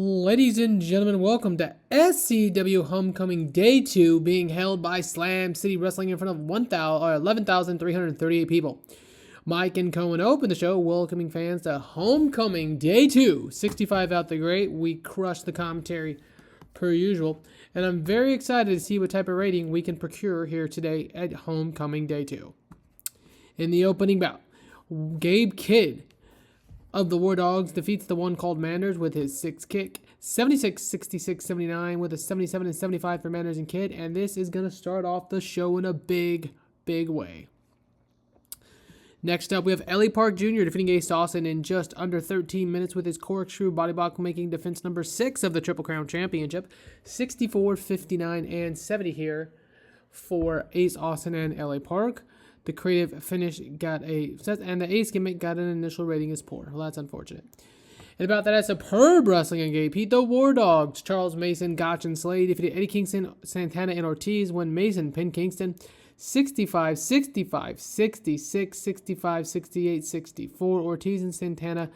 Ladies and gentlemen, welcome to SCW Homecoming Day 2, being held by Slam City Wrestling in front of 11,338 people. Mike and Cohen open the show, welcoming fans to Homecoming Day 2. 65 out the gate. We crushed the commentary per usual, and I'm very excited to see what type of rating we can procure here today at Homecoming Day 2. In the opening bout, Gabe Kidd of the War Dogs defeats the one called Manders with his 6 kick. 76, 66, 79 with a 77 and 75 for Manders and Kidd. And this is going to start off the show in a big, big way. Next up, we have Ellie Park Jr. defeating Ace Dawson in just under 13 minutes with his corkscrew body block, making defense number 6 of the Triple Crown Championship. 64, 59, and 70 here for Ace Austin and Ellie Park. The creative finish got a set, and the Ace gimmick got an initial rating as poor. Well, that's unfortunate. And about that, at Superb Wrestling on Gay Pete, the War Dogs, Charles Mason, Gotch, and Slade defeated Eddie Kingston, Santana, and Ortiz when Mason pinned Kingston 65, 65, 66, 65, 68, 64. Ortiz and Santana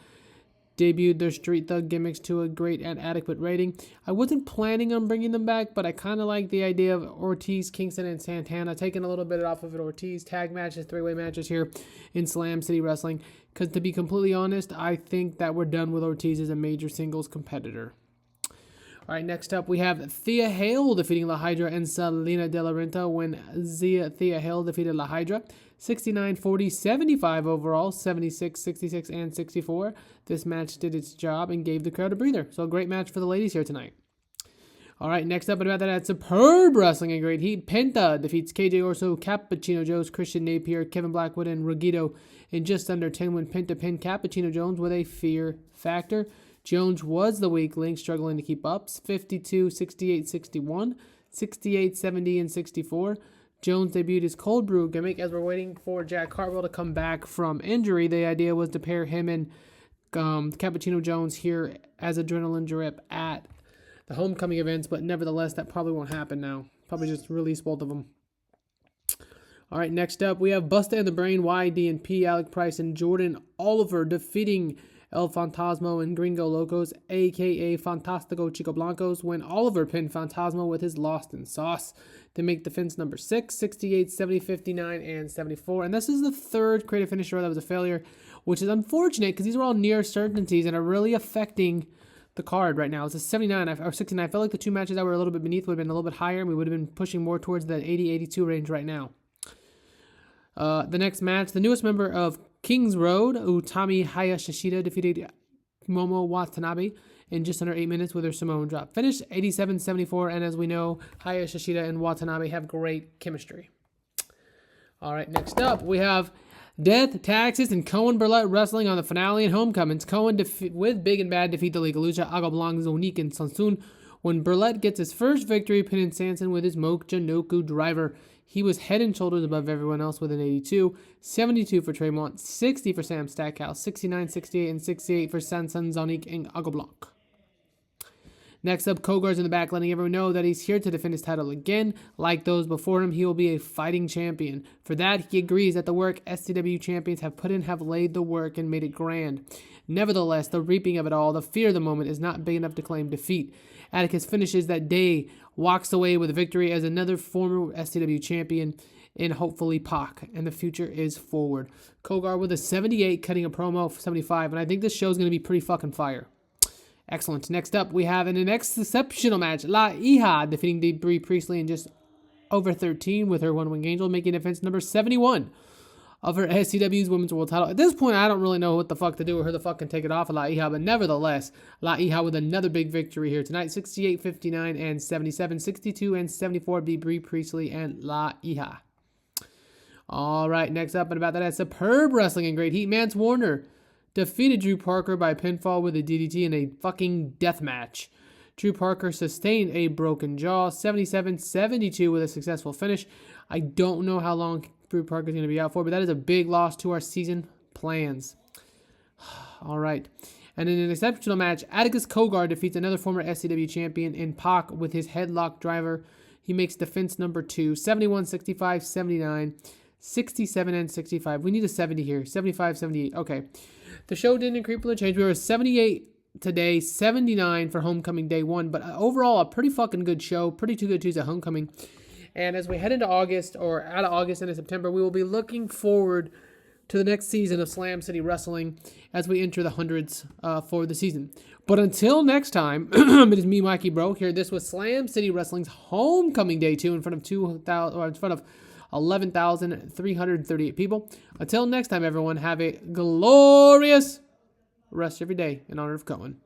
debuted their Street Thug gimmicks to a great and adequate rating. I wasn't planning on bringing them back, but I kind of like the idea of Ortiz, Kingston, and Santana taking a little bit off of it. Ortiz tag matches, 3-way matches here in Slam City Wrestling. Because to be completely honest, I think that we're done with Ortiz as a major singles competitor. All right, next up we have Thea Hale defeating La Hydra and Selena De La Renta when Thea Hale defeated La Hydra. 69, 40, 75 overall, 76, 66, and 64. This match did its job and gave the crowd a breather. So a great match for the ladies here tonight. All right, next up and about that at Superb Wrestling in Great Heat, Penta defeats KJ Orso, Cappuccino Jones, Christian Napier, Kevin Blackwood, and Ruggido in just under 10 when Penta pinned Cappuccino Jones with a fear factor. Jones was the weak link, struggling to keep up. 52, 68, 61, 68, 70, and 64. Jones debuted his cold brew gimmick as we're waiting for Jack Cartwheel to come back from injury. The idea was to pair him and Cappuccino Jones here as adrenaline drip at the homecoming events, but nevertheless, that probably won't happen now. Probably just release both of them. All right, next up, we have Busta and the Brain, YD&P, Alec Price, and Jordan Oliver defeating El Fantasmo and Gringo Locos, a.k.a. Fantastico Chico Blancos, when Oliver pinned Fantasmo with his Lost in Sauce to make defense number 6, 68, 70, 59, and 74. And this is the third creative finisher that was a failure, which is unfortunate because these are all near certainties and are really affecting the card right now. It's a 79 or 69. I felt like the two matches that were a little bit beneath would have been a little bit higher, and we would have been pushing more towards that 80-82 range right now. The next match, the newest member of Kings Road, Utami Hayashishida defeated Momo Watanabe in just under 8 minutes with her Samoan drop. Finished 87-74, and as we know, Hayashishida and Watanabe have great chemistry. All right, next up, we have Death, Taxes, and Cohen Burlett wrestling on the finale and Homecomings. Cohen with Big and Bad defeat the Liga Lucha, Aga Blanc, Zonique, and Sansun when Burlett gets his first victory pinning Sanson with his Mochanoku driver. He was head and shoulders above everyone else with an 82, 72 for Tremont, 60 for Sam Stackhouse, 69, 68, and 68 for Sanson, Zonique, and Aga Blanc. Next up, Kogar's in the back, letting everyone know that he's here to defend his title again. Like those before him, he will be a fighting champion. For that, he agrees that the work SCW champions have put in have laid the work and made it grand. Nevertheless, the reaping of it all, the fear of the moment, is not big enough to claim defeat. Atticus finishes that day, walks away with a victory as another former SCW champion in hopefully Pac, and the future is forward. Kogar with a 78, cutting a promo for 75, and I think this show's going to be pretty fucking fire. Excellent. Next up, we have an exceptional match. La Hija defeating Debris Priestley in just over 13 with her one-wing angel, making defense number 71 of her SCW's Women's World Title. At this point, I don't really know what the fuck to do with her to fucking take it off of La Hija, but nevertheless, La Hija with another big victory here tonight. 68, 59, and 77. 62 and 74 be Brie Priestley and La Hija. All right, next up and about that, Superb Wrestling in Great Heat. Mance Warner defeated Drew Parker by pinfall with a DDT in a fucking death match. Drew Parker sustained a broken jaw, 77-72 with a successful finish. I don't know how long Drew Parker is going to be out for, but that is a big loss to our season plans. All right. And in an exceptional match, Atticus Cogar defeats another former SCW champion in Pac with his headlock driver. He makes defense number 2, 71, 65, 79, 67, and 65. We need a 70 here, 75, 78. Okay. The show didn't increase change. We were 78 today, 79 for Homecoming Day 1, but overall a pretty fucking good show, pretty too good Tuesday Homecoming. And as we head into August, or out of August into September, we will be looking forward to the next season of Slam City Wrestling as we enter the hundreds for the season. But until next time, it is me, Mikey Bro, here. This was Slam City Wrestling's Homecoming Day 2 in front of 11,338 people. Until next time, everyone, have a glorious rest of your day in honor of Cohen.